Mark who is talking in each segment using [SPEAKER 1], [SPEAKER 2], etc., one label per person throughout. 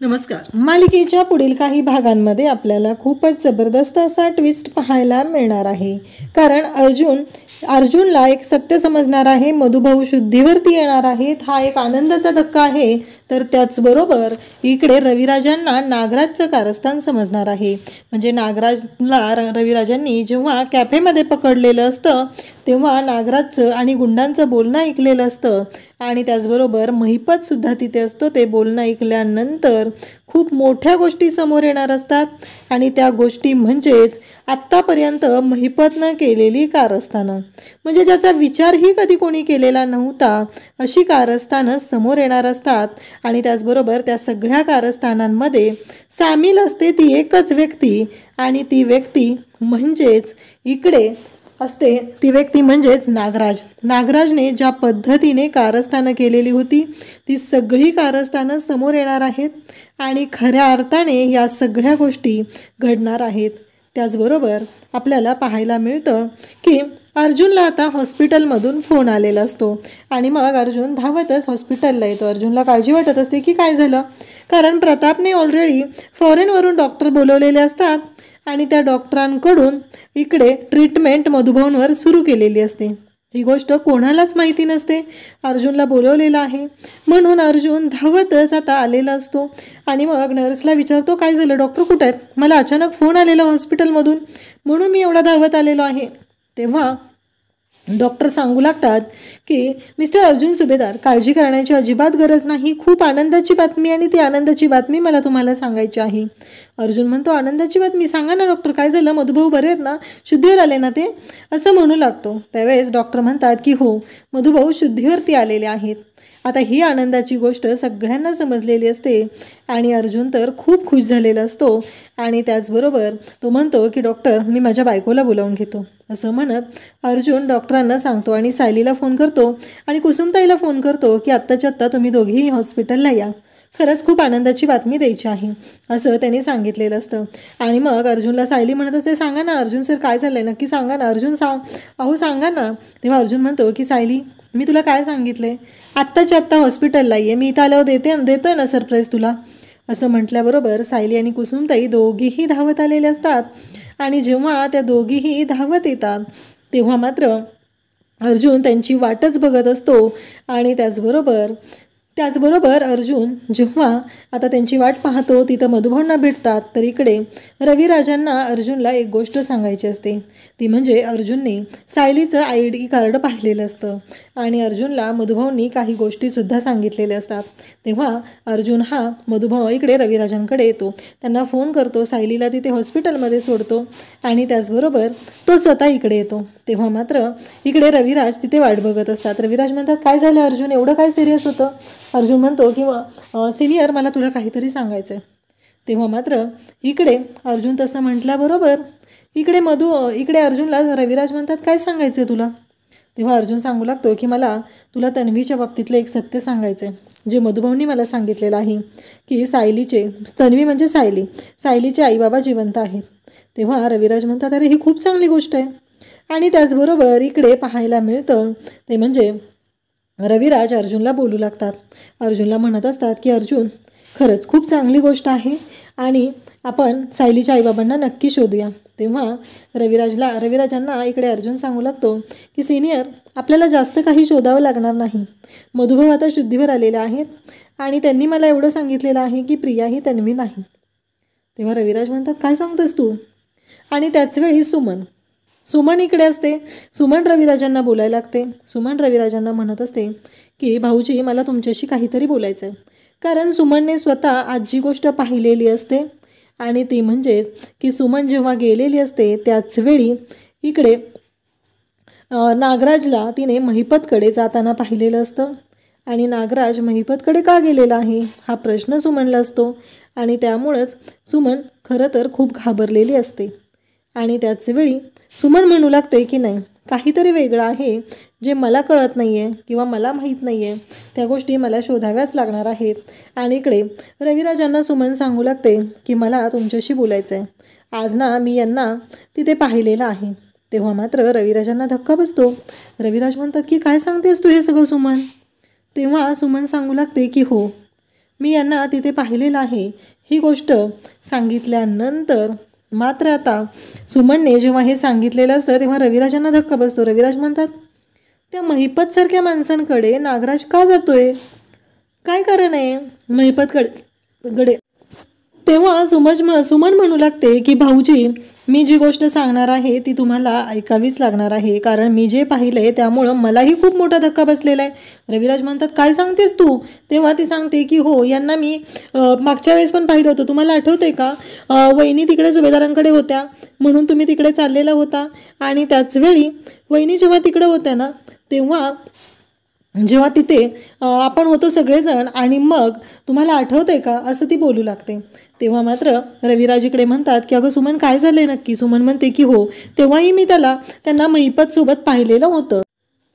[SPEAKER 1] नमस्कार. मालिकेच्या पुढील काही भागांमध्ये आपल्याला खूपच जबरदस्त असा ट्विस्ट पाहायला मिळणार आहे. कारण अर्जुनला एक सत्य समजणार आहे. मधुभाऊ शुद्धीवरती येणार आहेत. हा एक आनंदाचा धक्का आहे. तर त्याचबरोबर इकडे रविराजांना नागराजचं कारस्थान समजणार आहे. म्हणजे नागराजला रविराजांनी जेव्हा कॅफेमध्ये पकडलेलं असतं तेव्हा नागराजचं आणि गुंडांचं बोलणं ऐकलेलं असतं आणि त्याचबरोबर महिपत सुद्धा तिथे असतो. ते बोलणं ऐकल्यानंतर खूप मोठ्या गोष्टी समोर येणार असतात आणि त्या गोष्टी म्हणजेच आत्तापर्यंत महिपतनं केलेली कारस्थानं, म्हणजे ज्याचा विचारही कधी कोणी केलेला नव्हता अशी कारस्थानं समोर येणार असतात. आणि त्याचबरोबर त्या सगळ्या कारस्थानांमध्ये सामील असते ती एकच व्यक्ती आणि ती व्यक्ती म्हणजेच इकडे असते ती व्यक्ती म्हणजेच नागराजने ज्या पद्धतीने कारस्थानं केलेली होती ती सगळी कारस्थानं समोर येणार आहेत आणि खऱ्या अर्थाने या सगळ्या गोष्टी घडणार आहेत. त्याचबरोबर आपल्याला पाहायला मिळतं की अर्जुनला आता हॉस्पिटलमधून फोन आलेला असतो आणि मग अर्जुन धावतच हॉस्पिटलला येतो. अर्जुनला काळजी वाटत असते की काय झालं, कारण प्रतापने ऑलरेडी फॉरेनवरून डॉक्टर बोलवलेले असतात आणि त्या डॉक्टरांकडून इकडे ट्रीटमेंट मधुभाऊंवर सुरू केलेली असते. ही गोष्ट कोणालाच माहिती नसते. अर्जुनला बोलवलेलं आहे म्हणून अर्जुन धावतच आता आलेला असतो आणि मग नर्सला विचारतो काय झालं, डॉक्टर कुठे आहेत, मला अचानक फोन आलेला हॉस्पिटलमधून म्हणून मी एवढा धावत आलेलो आहे. तेव्हा डॉक्टर सांगू लागतात की मिस्टर अर्जुन सुभेदार, काळजी करण्याची अजिबात गरज नाही. खूप आनंदाची बातमी आणि ती आनंदाची बातमी मला तुम्हाला सांगायची आहे. अर्जुन म्हणतो आनंदाची बातमी, सांगा ना डॉक्टर काय झालं, मधुभाऊ बरे आहेत ना, शुद्धीवर आले ना ते, असं म्हणू लागतो. त्यावेळेस डॉक्टर म्हणतात की हो, मधुभाऊ शुद्धीवरती आलेले आहेत. आता ही आनंदाची गोष्ट सगळ्यांना समजलेली असते आणि अर्जुन तर खूप खुश झालेला असतो आणि त्याचबरोबर तो म्हणतो की डॉक्टर मी माझ्या बायकोला बोलावून घेतो. असं म्हणत अर्जुन डॉक्टरांना सांगतो आणि सायलीला फोन करतो आणि कुसुमताईला फोन करतो की आत्ताच्या आत्ता तुम्ही दोघेही हॉस्पिटलला या, खरंच खूप आनंदाची बातमी द्यायची आहे असं त्यांनी सांगितलेलं असतं. आणि मग अर्जुनला सायली म्हणत असते सांगा ना अर्जुन सर काय झालं आहे नक्की सांगा ना, अर्जुन अहो सांगा ना. तेव्हा अर्जुन म्हणतो की सायली मी तुला काय सांगितलंय, आत्ताच्या आत्ता हॉस्पिटलला ये, मी इथं आल्यावर देतोय ना सरप्राईज तुला. असं म्हटल्याबरोबर सायली आणि कुसुमताई दोघीही धावत आलेले असतात आणि जेव्हा त्या दोघीही धावत येतात तेव्हा मात्र अर्जुन त्यांची वाटच बघत असतो आणि त्याचबरोबर अर्जुन जेव्हा आता त्यांची वाट पाहतो तिथं मधुभाऊंना भेटतात तर इकडे रविराजांना अर्जुनला एक गोष्ट सांगायची असते. ती म्हणजे अर्जुनने सायलीचं ID कार्ड पाहिलेलं असतं आणि अर्जुनला मधुभाऊंनी काही गोष्टीसुद्धा सांगितलेल्या असतात. तेव्हा अर्जुन हा मधुभाऊ इकडे रविराजांकडे येतो, त्यांना फोन करतो, सायलीला तिथे हॉस्पिटलमध्ये सोडतो आणि त्याचबरोबर तो स्वतः इकडे येतो. तेव्हा मात्र इकडे रविराज तिथे वाट बघत असतात. रविराज म्हणतात काय झालं अर्जुन, एवढं काय सिरियस होतं. अर्जुन म्हणतो की सिनियर मला तुला काहीतरी सांगायचं आहे. तेव्हा मात्र इकडे अर्जुन तसं म्हटल्याबरोबर इकडे अर्जुनला रविराज म्हणतात काय सांगायचं आहे तुला. तेव्हा अर्जुन सांगू लागतो की मला तुला तन्वीच्या बाबतीतलं एक सत्य सांगायचं आहे, जे मधुभाऊंनी मला सांगितलेलं आहे की तन्वी म्हणजे सायलीचे आईबाबा जिवंत आहेत. तेव्हा रविराज म्हणतात अरे ही खूप चांगली गोष्ट आहे. आणि त्याचबरोबर इकडे पाहायला मिळतं ते म्हणजे रविराज अर्जुनला बोलू लागतात. अर्जुनला म्हणत असतात की अर्जुन खरंच खूप चांगली गोष्ट आहे आणि आपण सायलीच्या आईबाबांना नक्की शोधूया. तेव्हा रविराजांना इकडे अर्जुन सांगू लागतो की सिनियर आपल्याला जास्त काही शोधावं लागणार नाही. मधुभाऊ आता शुद्धीवर आलेले आहेत आणि त्यांनी मला एवढं सांगितलेलं आहे की प्रिया ही तन्वी नाही. तेव्हा रविराज म्हणतात काय सांगतोस तू. आणि त्याचवेळी सुमन इकडे असते. सुमन रविराजांना बोलायला लागते. सुमन रविराजांना म्हणत असते की भाऊजी मला तुमच्याशी काहीतरी बोलायचं आहे. कारण सुमनने स्वतः आजची गोष्ट पाहिलेली असते आणि ती म्हणजेच की सुमन जेव्हा गेलेली असते त्याचवेळी इकडे नागराजला तिने महिपतकडे जाताना पाहिलेलं असतं आणि नागराज महिपतकडे का गेलेला आहे हा प्रश्न सुमनला असतो आणि त्यामुळंच सुमन खरं तर खूप घाबरलेली असते. आणि त्याचवेळी सुमन म्हणू लागते की नाही काहीतरी वेगळं आहे जे मला कळत नाही आहे किंवा मला माहीत नाही आहे, त्या गोष्टी मला शोधाव्याच लागणार आहेत. आणि इकडे रविराजांना सुमन सांगू लागते की मला तुमच्याशी बोलायचं आहे, आज ना मी यांना तिथे पाहिलेलं आहे. तेव्हा मात्र रविराजांना धक्का बसतो. रविराज म्हणतात की काय सांगतेस तू हे सगळं सुमन. तेव्हा सुमन सांगू लागते की हो मी यांना तिथे पाहिलेलं आहे. ही गोष्ट सांगितल्यानंतर मात्र आता सुमनने जेव्हा हे सांगितलेलं असतं तेव्हा रविराजांना धक्का बसतो. रविराज म्हणतात, त्या महिपतसारख्या माणसांकडे नागराज का जातोय? काय कारण आहे महिपतकडे? तेव्हा सुमन म्हणू लागते की भाऊजी, मी जी गोष्ट सांगणार आहे ती तुम्हाला ऐकावीच लागणार आहे, कारण मी जे पाहिलंय त्यामुळं मलाही खूप मोठा धक्का बसलेला आहे. रविराज म्हणतात, काय सांगतेस तू? तेव्हा ती सांगते की हो, यांना मी मागच्या वेळेस पण पाहिलं होतं. तुम्हाला आठवतंय का? वहिनी तिकडे सुभेदारांकडे होत्या म्हणून तुम्ही तिकडे चाललेला होता, आणि त्याचवेळी वहिनी जेव्हा तिकडे होत्या ना, तेव्हा जेव्हा तिथे आपण होतो सगळेजण, आणि मग तुम्हाला आठवतंय का, असं ती बोलू लागते. तेव्हा मात्र रविराज इकडे म्हणतात की अगं सुमन, काय झालंय नक्की? सुमन म्हणते की हो, तेव्हाही मी त्यांना महिपतसोबत पाहिलेलं होतं.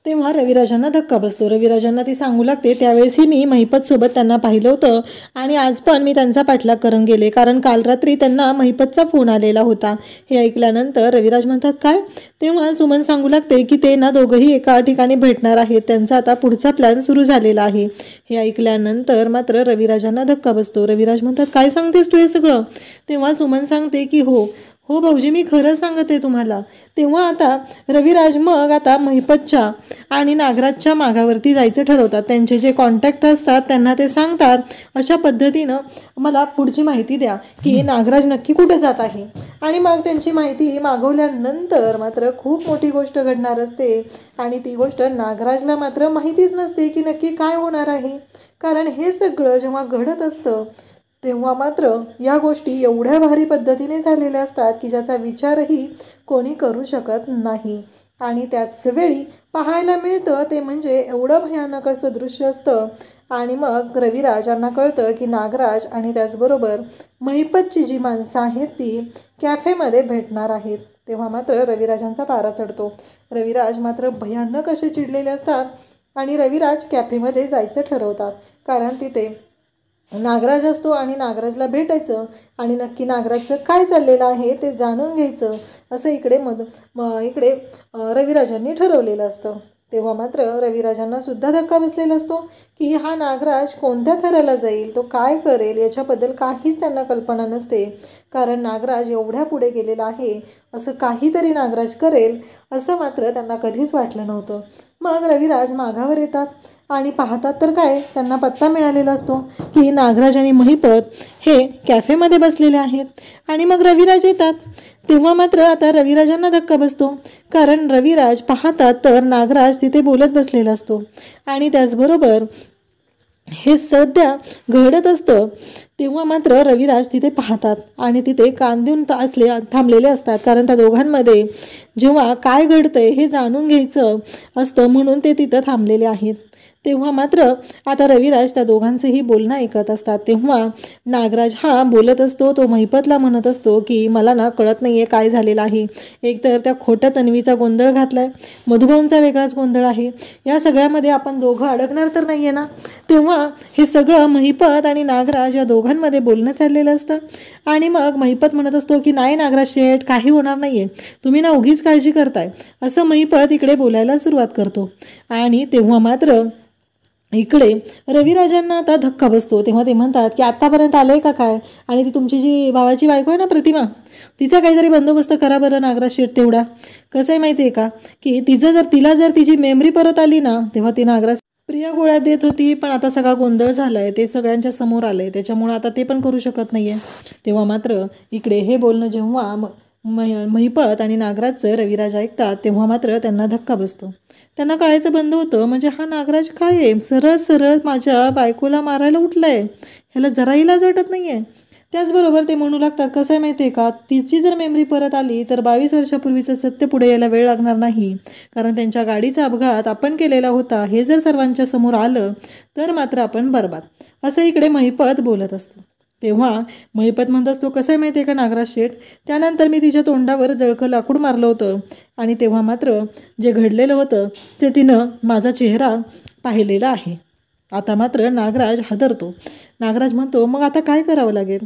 [SPEAKER 1] तेव्हा रविराजांना धक्का बसतो. रविराजांना ती सांगू लागते, त्यावेळेसही मी महिपतसोबत त्यांना पाहिलं होतं, आणि आज पण मी त्यांचा पाठलाग करून गेले, कारण काल रात्री त्यांना महिपतचा फोन आलेला होता. हे ऐकल्यानंतर रविराज म्हणतात, काय? तेव्हा सुमन सांगू लागते की ते ना दोघंही एका ठिकाणी भेटणार आहेत, त्यांचा आता पुढचा प्लॅन सुरू झालेला आहे. हे ऐकल्यानंतर मात्र रविराजांना धक्का बसतो. रविराज म्हणतात, काय सांगतेस तू हे सगळं? तेव्हा सुमन सांगते की हो भाऊजी, मी खरं सांगते तुम्हाला. तेव्हा आता रविराज मग आता महिपतच्या आणि नागराजच्या मागावरती जायचं ठरवतात. त्यांचे जे कॉन्टॅक्ट असतात त्यांना ते सांगतात, अशा पद्धतीनं मला पुढची माहिती द्या की नागराज नक्की कुठे जात आहे. आणि मग त्यांची माहिती मागवल्यानंतर मात्र खूप मोठी गोष्ट घडणार असते, आणि ती गोष्ट नागराजला मात्र माहितीच नसते की नक्की काय होणार आहे. कारण हे सगळं जेव्हा घडत असतं तेव्हा मात्र या गोष्टी एवढ्या भारी पद्धतीने झालेल्या असतात की ज्याचा विचारही कोणी करू शकत नाही. आणि त्याच वेळी पाहायला मिळतं ते म्हणजे एवढं भयानक असं दृश्य असतं. आणि मग रविराज यांना कळतं की नागराज आणि त्याचबरोबर महिपतची जी माणसं आहेत ती कॅफेमध्ये भेटणार आहेत. तेव्हा मात्र रविराजांचा पारा चढतो. रविराज मात्र भयानक असे चिडलेले असतात, आणि रविराज कॅफेमध्ये जायचं ठरवतात, कारण तिथे नागराज असतो आणि नागराजला भेटायचं आणि नक्की नागराजचं काय चाललेलं आहे ते जाणून घ्यायचं, असं इकडे रविराजांनी ठरवलेलं असतं. तेव्हा मात्र रविराजांना सुद्धा धक्का बसलेला असतो की हा नागराज कोणत्या थराला जाईल, तो काय करेल, याच्याबद्दल काहीच त्यांना कल्पना नसते. कारण नागराज एवढ्या पुढे गेलेला आहे, असं काहीतरी नागराज करेल असं मात्र त्यांना कधीच वाटलं नव्हतं. मग रविराज मागावर येतात आणि पाहतात तर काय, त्यांना पत्ता मिळालेला असतो की नागराज आणि महिपत हे कॅफेमध्ये बसलेले आहेत. आणि मग रविराज येतात. तेव्हा मात्र आता रविराजांना धक्का बसतो, कारण रविराज पाहतात तर नागराज तिथे बोलत बसलेला असतो. आणि त्याचबरोबर हे सध्या घडत असतं. तेव्हा मात्र रविराज तिथे पाहतात आणि तिथे कान देऊन थांबलेले असतात, कारण त्या दोघांमध्ये जेव्हा काय घडतंय हे जाणून घ्यायचं असतं म्हणून ते तिथं थांबलेले आहेत. तेव्हा मात्र आता रविराज त्या दोघांचंही बोलणं ऐकत असतात. तेव्हा नागराज हा बोलत असतो, तो महिपतला म्हणत असतो की मला ना कळत नाही आहे काय झालेलं आहे. एकतर त्या खोट्या तन्वीचा गोंधळ घातला आहे, मधुभाऊंचा वेगळाच गोंधळ आहे, या सगळ्यामध्ये आपण दोघं अडकणार तर नाही आहे ना. तेव्हा हे सगळं महिपत आणि नागराज या दोघांमध्ये बोलणं चाललेलं असतं. आणि मग महिपत म्हणत असतो की नाही नागराज शेठ, काही होणार नाही आहे, तुम्ही ना उगीच काळजी करताय, असं महिपत इकडे बोलायला सुरुवात करतो. आणि तेव्हा मात्र इकडे रविराजांना आता धक्का बसतो. तेव्हा ते म्हणतात की आत्तापर्यंत आलं आहे का काय, आणि ती तुमची जी भावाची बायको आहे ना प्रतिमा, तिचा काहीतरी बंदोबस्त करा बरं नागराज शेठ. तेवढा कसं आहे माहिती आहे का, की तिला जर तिची मेमरी परत आली ना, तेव्हा ती नागराज प्रिया गोळ्या देत होती, पण आता सगळा गोंधळ झाला आहे, ते सगळ्यांच्या समोर आलं आहे, त्याच्यामुळं आता ते पण करू शकत नाही आहे. तेव्हा मात्र इकडे हे बोलणं जेव्हा महिपत आणि नागराजचं रविराज ऐकतात तेव्हा मात्र त्यांना धक्का बसतो. त्यांना कळायचं बंद होतं, म्हणजे हा नागराज काय आहे, सरळ सरळ माझ्या बायकोला मारायला उठलाय, ह्याला जराही लाज वाटत नाही आहे. त्याचबरोबर ते म्हणू लागतात, कसं आहे माहिती आहे का, तिची जर मेमरी परत आली तर 22 वर्षापूर्वीचं सत्य पुढे यायला वेळ लागणार नाही, कारण त्यांच्या गाडीचा अपघात आपण केलेला होता हे जर सर्वांच्या समोर आलं तर मात्र आपण बरबाद, असं इकडे महिपत बोलत असतो. तेव्हा महिपत म्हणत असतो, कसं आहे माहिती आहे का नागराज शेठ, त्यानंतर मी तिच्या तोंडावर जळकं लाकूड मारलं होतं, आणि तेव्हा मात्र जे घडलेलं होतं ते तिनं माझा चेहरा पाहिलेला आहे. आता मात्र नागराज हादरतो. नागराज म्हणतो, मग आता काय करावं लागेल?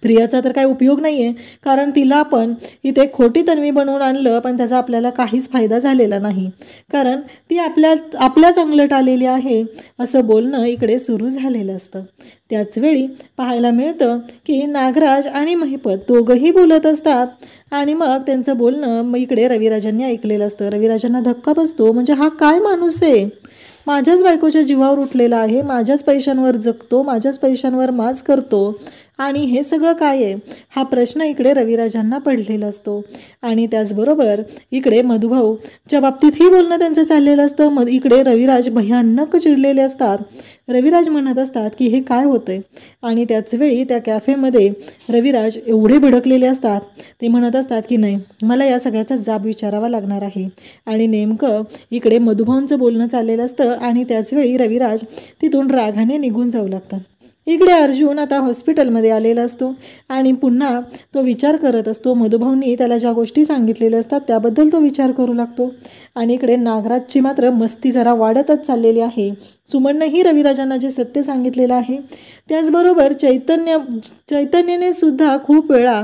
[SPEAKER 1] प्रियाचा तर काही उपयोग नाही आहे, कारण तिला आपण इथे खोटी तन्वी बनवून आणलं, पण त्याचा आपल्याला काहीच फायदा झालेला नाही, कारण ती आपल्याच अंगलट आलेली आहे असं बोलणं इकडे सुरू झालेलं असतं. त्याचवेळी पाहायला मिळतं की नागराज आणि महिपत दोघंही बोलत असतात आणि मग त्यांचं बोलणं मग इकडे रविराजांनी ऐकलेलं असतं. रविराजांना धक्का बसतो, म्हणजे हा काय माणूस आहे, माझ्याच बायकोच्या जीवावर उठलेला आहे, माझ्याच पैशांवर जगतो, माझ्याच पैशांवर माज करतो आणि हे सगळं काय आहे, हा प्रश्न इकडे रविराजांना पडलेला असतो. आणि त्याचबरोबर इकडे मधुभाऊच्या बाबतीतही बोलणं त्यांचं चाललेलं असतं. इकडे रविराज भयानक चिडलेले असतात. रविराज म्हणत असतात की हे काय होतंय, आणि त्याचवेळी त्या कॅफेमध्ये रविराज एवढे भडकलेले असतात, ते म्हणत असतात की नाही, मला या सगळ्याचा जाब विचारावा लागणार आहे. आणि नेमकं इकडे मधुभाऊंचं बोलणं चाललेलं असतं आणि त्याचवेळी रविराज तिथून रागाने निघून जाऊ लागतात. इकडे अर्जुन आता हॉस्पिटलमध्ये आलेला असतो आणि पुन्हा तो विचार करत असतो. मधुभाऊंनी त्याला ज्या गोष्टी सांगितलेल्या असतात त्याबद्दल तो विचार करू लागतो. आणि इकडे नागराजची मात्र मस्ती जरा वाढतच चाललेली आहे. सुमननेही रविराजांना जे सत्य सांगितलेलं आहे, त्याचबरोबर चैतन्यने सुद्धा खूप वेळा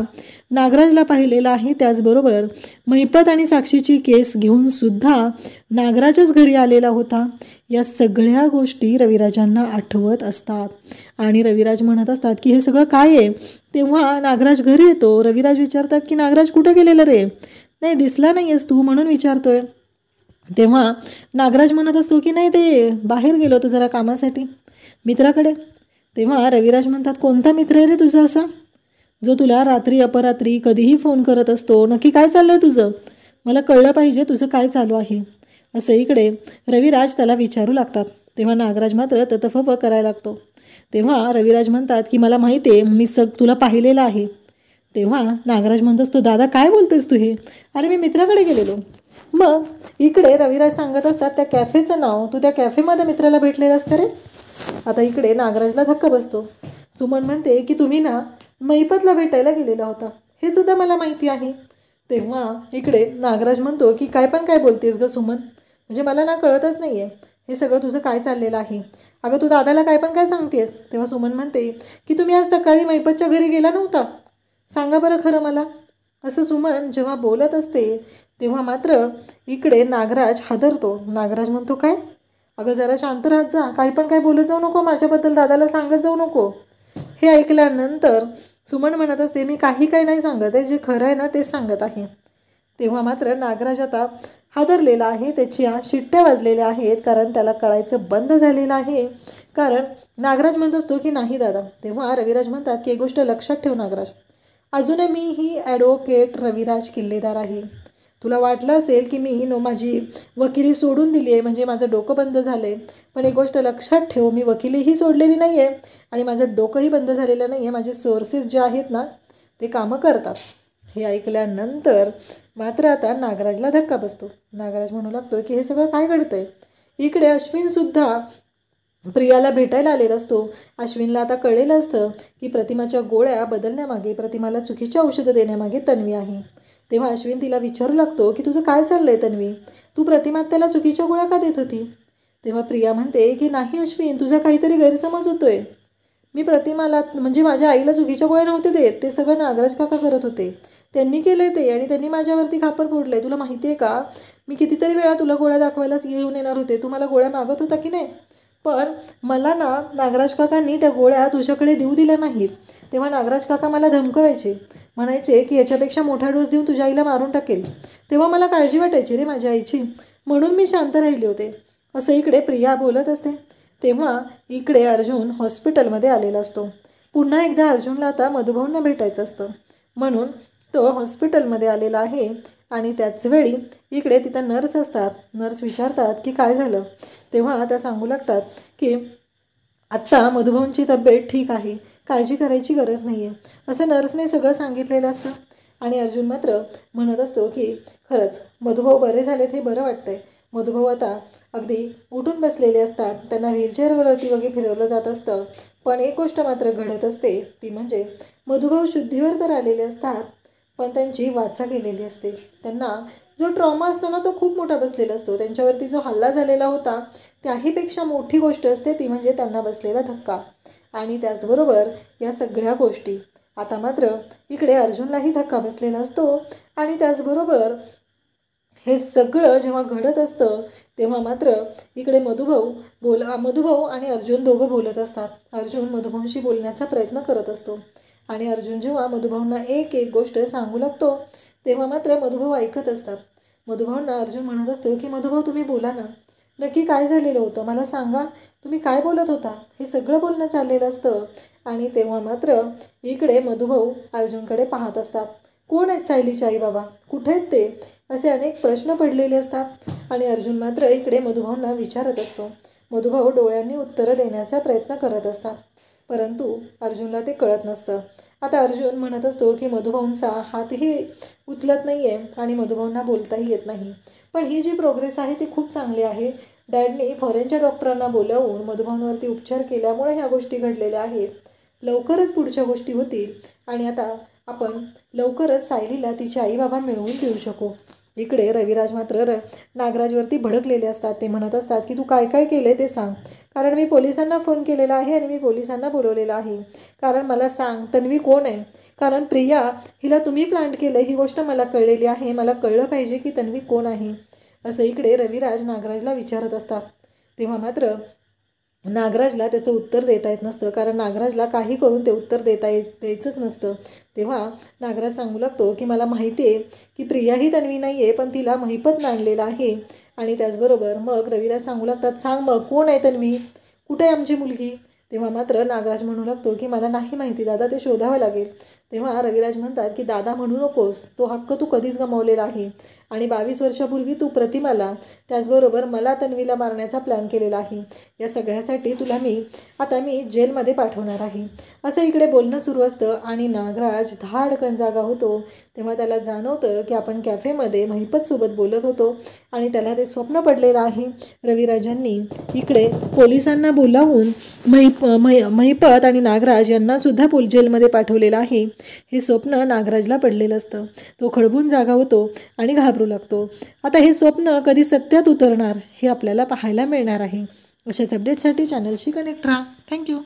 [SPEAKER 1] नागराजला पाहिलेलं आहे. त्याचबरोबर महिपत आणि साक्षीची केस घेऊन सुद्धा नागराजच घरी आलेला होता. या सगळ्या गोष्टी रविराजांना आठवत असतात आणि रविराज म्हणत असतात की हे सगळं काय आहे. तेव्हा नागराज घरी येतो. रविराज विचारतात की नागराज कुठं गेलेलं रे, नाही दिसला नाही आहेस तू म्हणून विचारतोय. तेव्हा नागराज म्हणत असतो की नाही, ते बाहेर गेलो होतो जरा कामासाठी मित्राकडे. तेव्हा रविराज म्हणतात, कोणता मित्र आहे रे तुझा असा, जो तुला रात्री अपरात्री कधीही फोन करत असतो, नक्की काय चाललं आहे तुझं, मला कळलं पाहिजे तुझं काय चालू आहे, असं इकडे रविराज त्याला विचारू लागतात. तेव्हा नागराज मात्र ततफप करायला लागतो. तेव्हा रविराज म्हणतात की मला माहिती आहे, मी तुला पाहिलेलं आहे. तेव्हा नागराज म्हणत असतो, दादा काय बोलतोयस तू हे, अरे मी मित्राकडे गेलेलो. मग इकडे रविराज सांगत असतात त्या कॅफेचं नाव, तू त्या कॅफेमध्ये मित्राला भेटलेलास का रे. आता इकडे नागराजला धक्का बसतो. सुमन म्हणते की तुम्ही ना महिपतला भेटायला गेलेला होता, हे सुद्धा मला माहिती आहे. तेव्हा इकडे नागराज म्हणतो की काय बोलतेस ग सुमन, म्हणजे मला ना कळतच नाही आहे हे सगळं तुझं काय चाललेलं आहे. अगं तू दादाला काय सांगतेस. तेव्हा सुमन म्हणते की तुम्ही आज सकाळी महिपतच्या घरी गेला नव्हता, सांगा बरं खरं मला. असं सुमन जेव्हा बोलत असते तेव्हा मात्र इकडे नागराज हादरतो. नागराज म्हणतो काय, अगं जरा शांत राहत जा, काय बोलत जाऊ नको माझ्याबद्दल, दादाला सांगत जाऊ नको. हे ऐकल्यानंतर सुमन म्हणत असते मी काही नाही सांगत आहे, जे खरं आहे ना तेच सांगत आहे. तेव्हा मात्र नागराज आता हादरलेला आहे, त्याच्या शिट्ट्या वाजलेल्या आहेत, कारण त्याला कळायचं बंद झालेलं आहे. कारण नागराज म्हणत असतो की नाही दादा. तेव्हा रविराज म्हणतात की एक गोष्ट लक्षात ठेव नागराज, अजूनही मी ही ॲडव्होकेट रविराज किल्लेदार आहे. तुला वाटलं असेल की मी माझी वकिली सोडून दिली आहे, म्हणजे माझं डोकं बंद झालं आहे, पण एक गोष्ट लक्षात ठेव, मी वकिलीही सोडलेली नाही आहे आणि माझं डोकंही बंद झालेलं नाही आहे. माझे सोर्सेस जे आहेत ना ते कामं करतात. हे ऐकल्यानंतर मात्र आता नागराजला धक्का बसतो. नागराज म्हणू लागतो की हे सगळं काय घडतं आहे. इकडे अश्विनसुद्धा प्रियाला भेटायला आलेला असतो. अश्विनला आता कळलेलं असतं की प्रतिमाच्या गोळ्या बदलण्यामागे, प्रतिमाला चुकीच्या औषधं देण्यामागे तन्वी आहे. तेव्हा अश्विन तिला विचारू लागतो की तुझं काय चाललं आहे तन्वी, तू प्रतिमात त्याला चुकीच्या गोळ्या का देत होती. तेव्हा प्रिया म्हणते की नाही अश्विन, तुझा काहीतरी गैरसमज होतोय, मी प्रतिमाला म्हणजे माझ्या आईला चुकीच्या गोळ्या नव्हते देत, ते सगळं नागराज काका करत होते, त्यांनी केलं ते आणि त्यांनी माझ्यावरती खापर फोडलं आहे. तुला माहिती आहे का, मी कितीतरी वेळा तुला गोळ्या दाखवायलाच घेऊन येणार होते, तू मला गोळ्या मागत होता की नाही, पण मला ना नागराज काकांनी त्या गोळ्या तुझ्याकडे देऊ दिल्या नाहीत. तेव्हा नागराज काका मला धमकवायचे, म्हणायचे की याच्यापेक्षा मोठा डोस देऊन तुझ्या आईला मारून टाकेल. तेव्हा मला काळजी वाटायची रे माझ्या आईची, म्हणून मी शांत राहिले होते, असं इकडे प्रिया बोलत असते. तेव्हा इकडे अर्जुन हॉस्पिटलमध्ये आलेला असतो. पुन्हा एकदा अर्जुनला आता मधुभाऊंना भेटायचं असतं, म्हणून तो हॉस्पिटलमध्ये आलेला आहे. आणि त्याचवेळी इकडे तिथं नर्स असतात. नर्स विचारतात की काय झालं. तेव्हा त्या सांगू लागतात की आत्ता मधुभाऊंची तब्येत ठीक आहे, काळजी करायची गरज नाही आहे, असं नर्सने सगळं सांगितलेलं असतं. आणि अर्जुन मात्र म्हणत असतो की खरंच मधुभाऊ बरे झालेत, हे बरं वाटतंय. मधुभाऊ आता अगदी उठून बसलेले असतात, त्यांना व्हीलचेअरवरती वगैरे फिरवलं जात असतं. पण एक गोष्ट मात्र घडत असते, ती म्हणजे मधुभाऊ शुद्धीवर तर आलेले असतात, पण त्यांची वाचा गेलेली असते. त्यांना जो ट्रॉमा असतो ना तो खूप मोठा बसलेला असतो. त्यांच्यावरती जो हल्ला झालेला होता त्याहीपेक्षा मोठी गोष्ट असते, ती म्हणजे त्यांना बसलेला धक्का. आणि त्याचबरोबर या सगळ्या गोष्टी आता मात्र इकडे अर्जुनलाही धक्का बसलेला असतो आणि त्याचबरोबर हे सगळं जेव्हा घडत असतं तेव्हा मात्र इकडे मधुभाऊ आणि अर्जुन दोघं बोलत असतात. अर्जुन मधुभाऊंशी बोलण्याचा प्रयत्न करत असतो आणि अर्जुन जेव्हा मधुभाऊंना एक एक गोष्ट सांगू लागतो तेव्हा मात्र मधुभाऊ ऐकत असतात. मधुभाऊंना अर्जुन म्हणत असतो की मधुभाऊ तुम्ही बोला ना, नक्की काय झालेलं होतं मला सांगा, तुम्ही काय बोलत होता, हे सगळं बोलणं चाललेलं असतं. आणि तेव्हा मात्र इकडे मधुभाऊ अर्जुनकडे पाहत असतात. कोण आहेत सायलीचे आई बाबा, कुठे आहेत ते, असे अनेक प्रश्न पडलेले असतात. आणि अर्जुन मात्र इकडे मधुभाऊंना विचारत असतो. मधुभाऊ डोळ्यांनी उत्तरं देण्याचा प्रयत्न करत असतात, परंतु अर्जुनला ते कळत नसतं. आता अर्जुन म्हणत असतो की मधुभाऊंचा हातही उचलत नाही आहे आणि मधुभाऊंना बोलताही येत नाही. पण ही जी प्रोग्रेस आहे ती खूप चांगली आहे. डॅडनी फॉरेनच्या डॉक्टरांना बोलावून मधुभाऊंवरती उपचार केल्यामुळे ह्या गोष्टी घडलेल्या आहेत. लवकरच पुढच्या गोष्टी होतील आणि आता आपण लवकरच सायलीला तिचे आई बाबा मिळवून देऊ शकू. इकडे रविराज मात्र नागराजवरती भडकलेले असतात. ते म्हणत असतात की तू काय काय केले ते सांग, कारण मी पोलिसांना फोन केलेला आहे आणि मी पोलिसांना बोलवलेलं आहे. कारण मला सांग तन्वी कोण आहे, कारण प्रिया हिला तुम्ही प्लांट केलं ही गोष्ट मला कळलेली आहे. मला कळलं पाहिजे की तन्वी कोण आहे, असं इकडे रविराज नागराजला विचारत असतात. तेव्हा मात्र नागराजला त्याचं उत्तर देता येत नसतं, कारण नागराजला काही करून ते उत्तर द्यायचंच नसतं. तेव्हा नागराज सांगू लागतो की मला माहिती आहे की प्रिया ही तन्वी नाही आहे, पण तिला महिपत आणलेला आहे. आणि त्याचबरोबर मग रविराज सांगू लागतात सांग मग कोण आहे तन्वी, कुठे आहे आमची मुलगी. तेव्हा मात्र नागराज म्हणू लागतो की मला नाही माहिती दादा, ते शोधावं लागेल. तेव्हा रविराज म्हणतात की दादा म्हणू नकोस, तो हक्क तू कधीच गमावलेला आहे आणि 22 वर्षापूर्वी तू प्रतिमाला त्याचबरोबर मला तन्वीला मारण्याचा प्लॅन केलेला आहे. या सगळ्यासाठी तुला मी जेलमध्ये पाठवणार आहे, असं इकडे बोलणं सुरू असतं. आणि नागराज धाडकन जागा होतो. तेव्हा त्याला जाणवतं की आपण कॅफेमध्ये महिपतसोबत बोलत होतो आणि त्याला ते स्वप्न पडलेलं आहे. रविराजांनी इकडे पोलिसांना बोलावून महिपत आणि नागराज यांनासुद्धा जेलमध्ये पाठवलेलं आहे. हे स्वप्न नागराजला पडलेलं असतं. तो खडबून जागा होतो आणि घाबरू लागतो. आता हे स्वप्न कधी सत्यात उतरणार हे आपल्याला पाहायला मिळणार आहे. अशाच अपडेटसाठी चॅनलशी कनेक्ट राहा. थँक्यू.